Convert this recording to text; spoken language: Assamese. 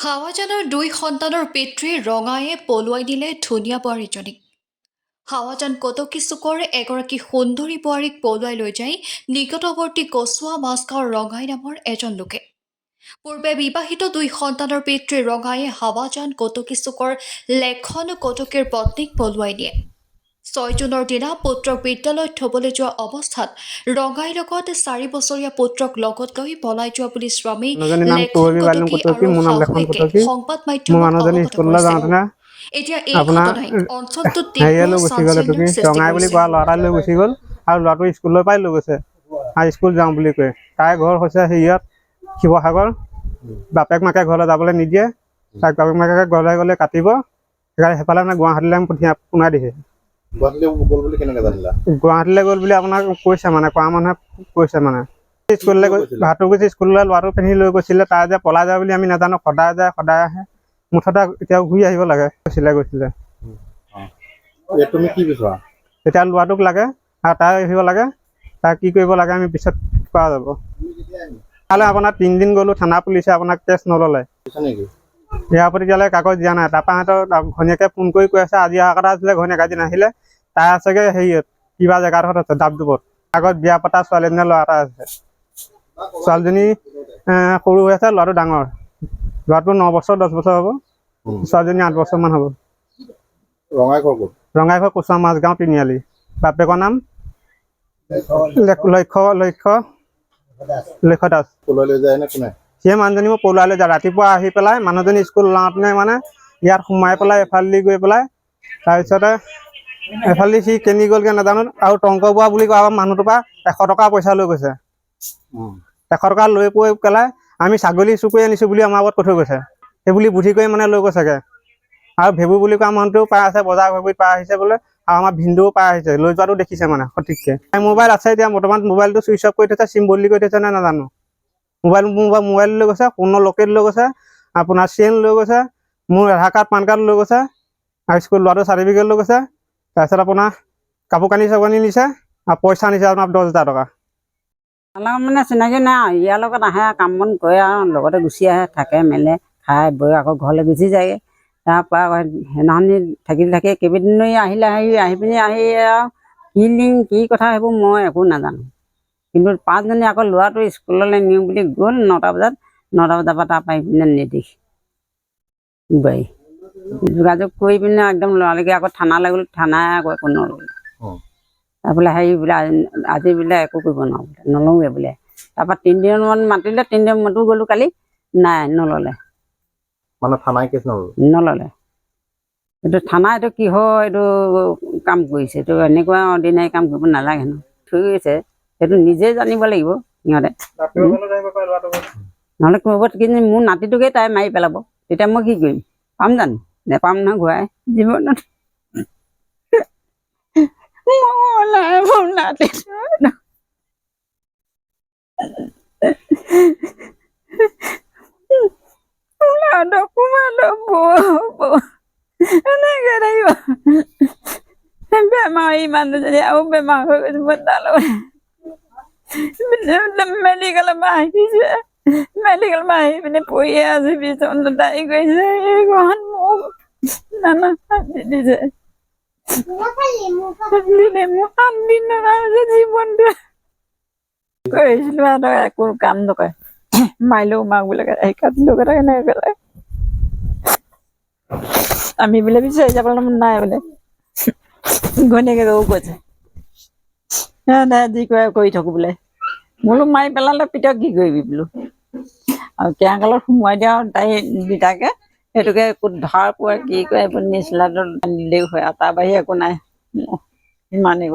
হাৱাজানৰ দুই সন্তানৰ পিতৃ ৰঙায়ে পলুৱাই দিলে ধুনীয়া বোৱাৰীজনীক। হাৱাজান কটকী চুকৰ এগৰাকী সুন্দৰী বোৱাৰীক পলুৱাই লৈ যায় নিকটৱৰ্তী কচুৱা মাছগাঁৱৰ ৰঙাই নামৰ এজন লোকে। পূৰ্বে বিবাহিত দুই সন্তানৰ পিতৃ ৰঙায়ে হাৱাজান কটকী চুকৰ লেখন কটকীৰ পত্নীক পলুৱাই নিয়ে। 6 জুনৰ দিনা পুত্ৰক বিদ্যালয়ত থবলৈ যোৱা অৱস্থাত ৰঙাইৰ লগত 4 বছৰীয়া পুত্ৰক লগত লৈ পলাই যোৱা বুলি স্বামী লেখন কটকী আৰু শাহুৱেকে সংবাদ মাধ্যমক অৱগত কৰিছে। এতিয়া এই ঘটনাই অঞ্চলটোত তীব্ৰ চাঞ্চল্যৰ সৃষ্টি কৰিছে। ল'ৰাটাই লৈ গুচি গ'ল আৰু ল'ৰাটো স্কুলৰ পৰাই লৈ গৈছে আৰু স্কুল যাওঁ বুলি কয়। তাইৰ ঘৰ হৈছে হেৰিয়াত শিৱসাগৰ। বাপেক মাকে ঘৰলৈ যাবলৈ নিদিয়ে, তাক বাপেক মাকে ঘৰলৈ গ'লে কাটিব, সেইকাৰণে সেইফালে মানে গুৱাহাটীলৈ পোনাই দিছে। গুৱাহাটীলৈ গ'ল বুলি আপোনাক কৈছে, মানে কোৱা মানুহে কৈছে। মানে স্কুললৈ গৈ ভাটুগুচি স্কুললৈ ল'ৰাটো পিন্ধি লৈ গৈছিলে। তাই যে পলাই যায় বুলি আমি নাজানো, সদায় যায় সদায় আহে। মুঠতে এতিয়াও ঘূৰি আহিব লাগে গৈছিলে। তুমি কি বিচৰা? এতিয়া ল'ৰাটোক লাগে আৰু তাই আহিব লাগে। তাই কি কৰিব লাগে আমি পিছত পোৱা যাব। তালৈ আপোনাৰ 3 দিন গ'লো, থানা পুলিচে আপোনাক কেছ নল'লে। ইয়াৰ প্ৰতি এতিয়ালৈ কাগজ দিয়া নাই। তাৰপৰা সিহঁতৰ ঘৈণীয়েকে ফোন কৰি কৈ আছে আজি অহা কথা আছিলে, ঘৈণীয়েক আজি নাহিলে। তাই আছেগৈ হেৰিয়ত কিবা জেগাডোখৰত আছে, ডাবডুবত। আগত বিয়া পতা ছোৱালীজনীয়ে ল'ৰা এটা আছে। ছোৱালীজনী সৰু হৈ আছে, ল'ৰাটো ডাঙৰ। ল'ৰাটো 9 বছৰ 10 বছৰ হ'ব, ছোৱালীজনী 8 বছৰমান হ'ব। ৰঙাই ঘৰ কচুৱা মাছগাঁও তিনিআলি। বাপেকৰ নাম লক্ষ্য দাস। সেই মানুহজনী মই পলুৱাই লৈ যায়। ৰাতিপুৱা আহি পেলাই মানুহজনী স্কুল ওলাওঁতে মানে ইয়াত সোমাই পেলাই এফালেদি গৈ পেলাই তাৰপিছতে এফালেদি সি কেনি গ'লগৈ নাজানো। আৰু টংক বোৱা বুলি কোৱা মানুহটোৰ পৰা 100 টকা পইচা লৈ গৈছে। 100 টকা লৈ পেলাই আমি ছাগলী চুৰ আনিছোঁ বুলি আমাৰ আগত কৈ থৈ গৈছে। সেইবুলি বুদ্ধি কৰি মানে লৈ গৈছেগৈ। আৰু ভেবু বুলি কোৱা মানুহটোও পাই আছে, বজাৰ ভেবুত পাই আহিছে বোলে। আৰু আমাৰ ভিনদেউ পাই আহিছে, লৈ যোৱাটো দেখিছে মানে সঠিককৈ। মোবাইল আছে, এতিয়া বৰ্তমান মোবাইলটো চুইচ অফ কৰি থৈছে, চিম বদলি কৰি থৈছে নে নাজানো। মোবাইল লৈ গৈছে, ফোনৰ লকেট লৈ গৈছে, আপোনাৰ চেইন লৈ গৈছে, মোৰ আধাৰ কাৰ্ড পান কাৰ্ড লৈ গৈছে, আৰু স্কুল ল'ৰাটোৰ চাৰ্টিফিকেট লৈ গৈছে। তাৰপিছত আপোনাৰ কাপোৰ কানি নিছে আৰু পইচা নিছে আপোনাৰ 10,000 টকা। আমাৰ মানে চিনাকি নাই। ইয়াৰ লগত আহে, কাম বন কৰে আৰু লগতে গুচি আহে, থাকে মেলে, খাই বৈ আকৌ ঘৰলৈ গুচি যায়গৈ। তাৰপৰা সেইদিনাখনি থাকি কেইবাদিনো আহিলে, আহি পিনি আৰু কি লিংক কি কথা সেইবোৰ মই একো নাজানো। কিন্তু 5 জনী আকৌ ল'ৰাটো স্কুললৈ নিওঁ বুলি গ'ল 9টা বজাত। 9টা বজাৰ পৰা তাৰপৰা আহি পিনে নেদেখি বাৰী যোগাযোগ কৰি পিনে একদম ল'ৰালৈকে আকৌ থানালৈ গ'লো, থানাই আকৌ একো নল'লে। তাৰপৰা বোলে আজি বোলে একো কৰিব নোৱাৰো বোলে, নলওঁগৈ বোলে। তাৰপৰা 3 দিনমান মাতিলে, 3 দিন মতো গ'লো কালি, নাই নল'লে। মানে থানাই কেছ নল'লে। এইটো থানা এইটো কিহৰ এইটো কাম কৰিছে, এইটো এনেকুৱা অৰ্ডিনাৰী কাম কৰিব নালাগে ন। থৈ গৈছে, সেইটো নিজে জানিব লাগিব সিহঁতে। নহ'লে ক'ৰবাত কিন্তু মোৰ নাতিটোকে তাই মাৰি পেলাব, তেতিয়া মই কি কৰিম? পাম জানো? নেপাম নহয় ঘূৰাই জীৱনত। বেমাৰ মানুহজনী আৰু বেমাৰ হৈ গৈছে। মেডিকেলৰ পৰা আহিছে, মেডিকেলৰ পৰা আহি পিনে পৰিয়ে আছে বিচনাত। তাই কৈছে এইখন মোক নানা শান্তি দিছে। মোৰ 7 দিন জীৱনটো কৰিছিলো আৰু একো কাম নকৰে। মাৰিলেও মাক বোলে কাটিলেও কথা কেনেকৈ কৰে। আমি বোলে বিচাৰি যাবলৈ নাই বোলে। ঘৈণীয়েকে কৈছে যি কৰে কৰি থাকো বোলে। বোলো মাৰি পেলালে পিতক কি কৰিবি বোলো। আৰু কেৰাংকালত সোমোৱাই দিয়া আৰু তাই দুটাকে সেইটোকে ক'ত ধৰ পোৱা কি কৰে নিচিলাটো দিলেই হয় আৰু তাৰ বাহিৰে একো নাই। সিমানেই